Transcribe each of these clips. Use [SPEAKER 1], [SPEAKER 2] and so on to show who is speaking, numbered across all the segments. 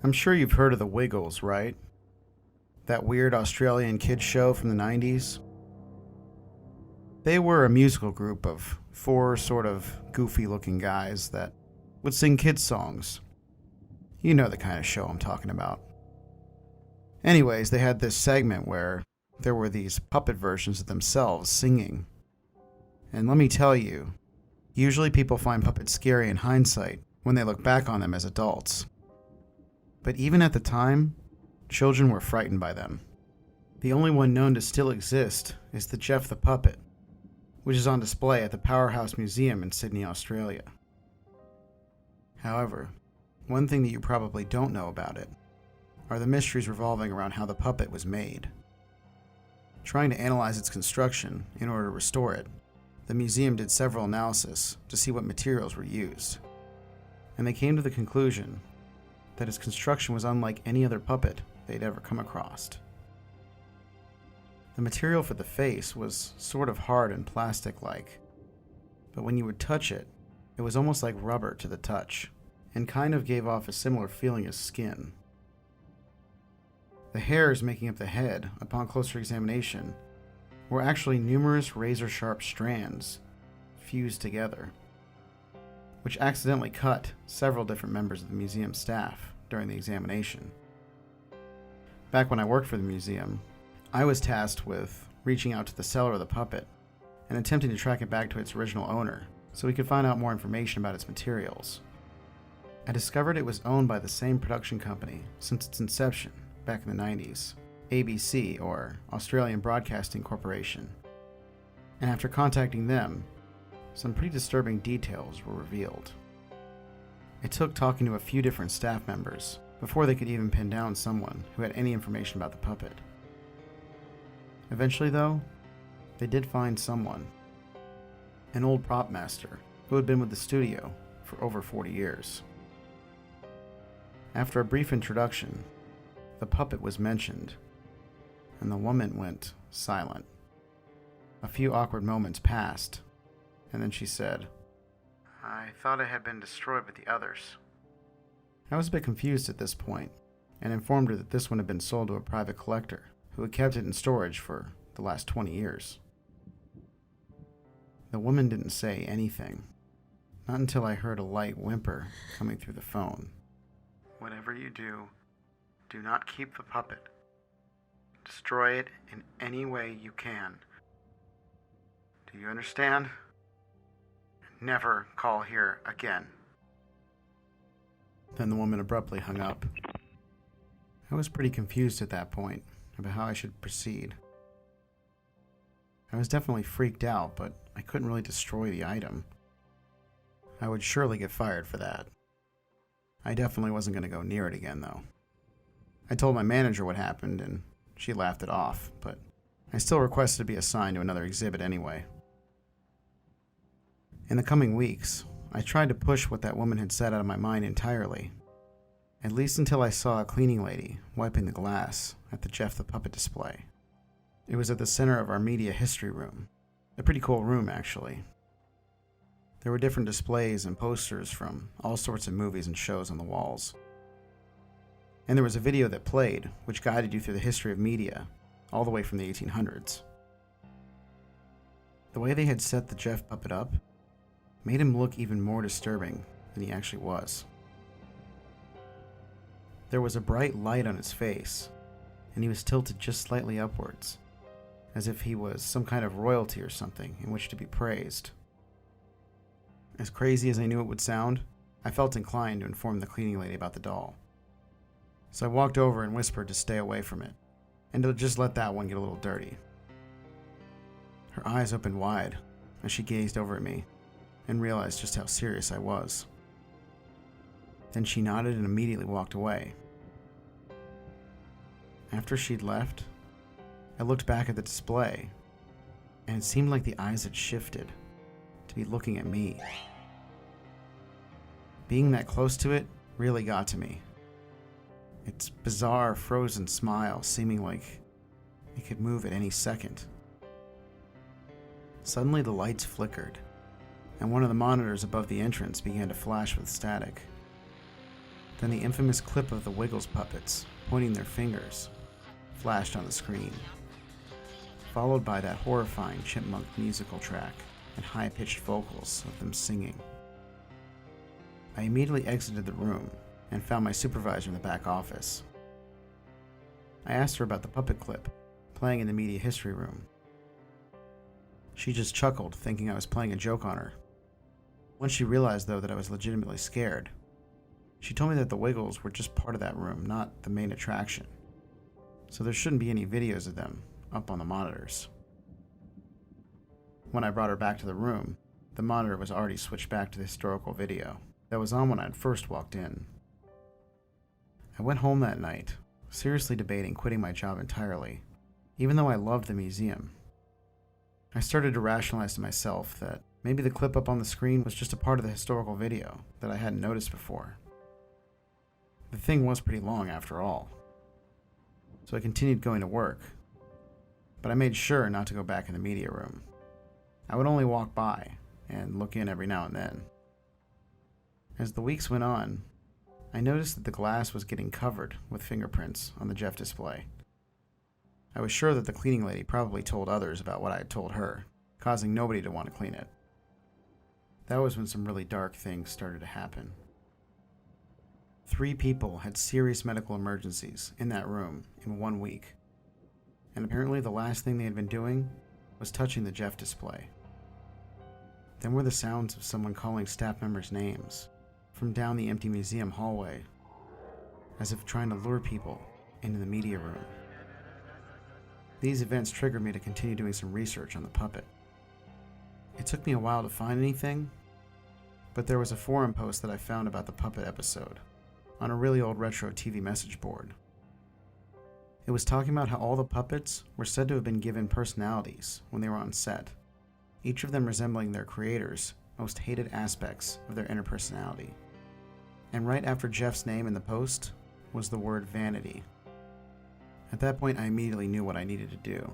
[SPEAKER 1] I'm sure you've heard of the Wiggles, right? That weird Australian kids show from the 90s? They were a musical group of four sort of goofy looking guys that would sing kids' songs. You know the kind of show I'm talking about. Anyways, they had this segment where there were these puppet versions of themselves singing. And let me tell you, usually people find puppets scary in hindsight when they look back on them as adults. But even at the time, children were frightened by them. The only one known to still exist is the Jeff the Puppet, which is on display at the Powerhouse Museum in Sydney, Australia. However, one thing that you probably don't know about it are the mysteries revolving around how the puppet was made. Trying to analyze its construction in order to restore it, the museum did several analyses to see what materials were used, and they came to the conclusion that its construction was unlike any other puppet they'd ever come across. The material for the face was sort of hard and plastic-like, but when you would touch it, it was almost like rubber to the touch, and kind of gave off a similar feeling as skin. The hairs making up the head, upon closer examination, were actually numerous razor-sharp strands fused together, which accidentally cut several different members of the museum staff during the examination. Back when I worked for the museum, I was tasked with reaching out to the seller of the puppet and attempting to track it back to its original owner so we could find out more information about its materials. I discovered it was owned by the same production company since its inception back in the 90s, ABC, or Australian Broadcasting Corporation. And after contacting them, some pretty disturbing details were revealed. It took talking to a few different staff members before they could even pin down someone who had any information about the puppet. Eventually, though, they did find someone. An old prop master who had been with the studio for over 40 years. After a brief introduction, the puppet was mentioned, and the woman went silent. A few awkward moments passed, and then she said, "I thought it had been destroyed with the others." I was a bit confused at this point, and informed her that this one had been sold to a private collector who had kept it in storage for the last 20 years. The woman didn't say anything, not until I heard a light whimper coming through the phone. "Whatever you do, do not keep the puppet. Destroy it in any way you can. Do you understand? Never call here again." Then the woman abruptly hung up. I was pretty confused at that point about how I should proceed. I was definitely freaked out, but I couldn't really destroy the item. I would surely get fired for that. I definitely wasn't going to go near it again, though. I told my manager what happened, and she laughed it off, but I still requested to be assigned to another exhibit anyway. In the coming weeks, I tried to push what that woman had said out of my mind entirely, at least until I saw a cleaning lady wiping the glass at the Jeff the Puppet display. It was at the center of our media history room, a pretty cool room actually. There were different displays and posters from all sorts of movies and shows on the walls. And there was a video that played, which guided you through the history of media, all the way from the 1800s. The way they had set the Jeff puppet up made him look even more disturbing than he actually was. There was a bright light on his face, and he was tilted just slightly upwards, as if he was some kind of royalty or something in which to be praised. As crazy as I knew it would sound, I felt inclined to inform the cleaning lady about the doll. So I walked over and whispered to stay away from it, and to just let that one get a little dirty. Her eyes opened wide as she gazed over at me and realized just how serious I was. Then she nodded and immediately walked away. After she'd left, I looked back at the display, and it seemed like the eyes had shifted to be looking at me. Being that close to it really got to me. Its bizarre, frozen smile seeming like it could move at any second. Suddenly the lights flickered, and one of the monitors above the entrance began to flash with static. Then the infamous clip of the Wiggles puppets pointing their fingers flashed on the screen, followed by that horrifying chipmunk musical track and high-pitched vocals of them singing. I immediately exited the room and found my supervisor in the back office. I asked her about the puppet clip playing in the media history room. She just chuckled, thinking I was playing a joke on her. Once she realized, though, that I was legitimately scared, she told me that the Wiggles were just part of that room, not the main attraction, so there shouldn't be any videos of them up on the monitors. When I brought her back to the room, the monitor was already switched back to the historical video that was on when I had first walked in. I went home that night, seriously debating quitting my job entirely, even though I loved the museum. I started to rationalize to myself that maybe the clip up on the screen was just a part of the historical video that I hadn't noticed before. The thing was pretty long after all, so I continued going to work, but I made sure not to go back in the media room. I would only walk by and look in every now and then. As the weeks went on, I noticed that the glass was getting covered with fingerprints on the Jeff display. I was sure that the cleaning lady probably told others about what I had told her, causing nobody to want to clean it. That was when some really dark things started to happen. 3 people had serious medical emergencies in that room in 1 week, and apparently the last thing they had been doing was touching the Jeff display. Then were the sounds of someone calling staff members' names from down the empty museum hallway, as if trying to lure people into the media room. These events triggered me to continue doing some research on the puppet. It took me a while to find anything, but there was a forum post that I found about the puppet episode on a really old retro TV message board. It was talking about how all the puppets were said to have been given personalities when they were on set, each of them resembling their creators' most hated aspects of their inner personality. And right after Jeff's name in the post was the word vanity. At that point, I immediately knew what I needed to do.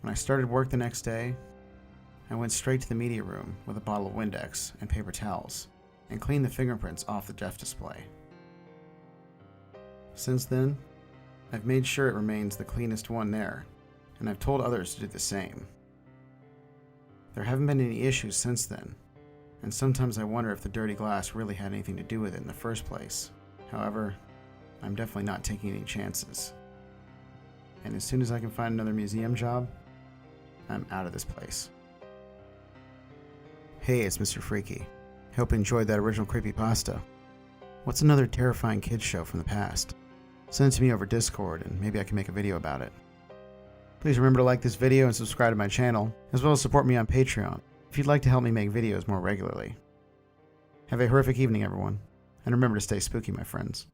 [SPEAKER 1] When I started work the next day, I went straight to the media room with a bottle of Windex and paper towels and cleaned the fingerprints off the Jeff display. Since then, I've made sure it remains the cleanest one there, and I've told others to do the same. There haven't been any issues since then, and sometimes I wonder if the dirty glass really had anything to do with it in the first place. However, I'm definitely not taking any chances. And as soon as I can find another museum job, I'm out of this place. Hey, it's Mr. Freaky. Hope you enjoyed that original Creepypasta. What's another terrifying kids show from the past? Send it to me over Discord and maybe I can make a video about it. Please remember to like this video and subscribe to my channel, as well as support me on Patreon if you'd like to help me make videos more regularly. Have a horrific evening, everyone, and remember to stay spooky, my friends.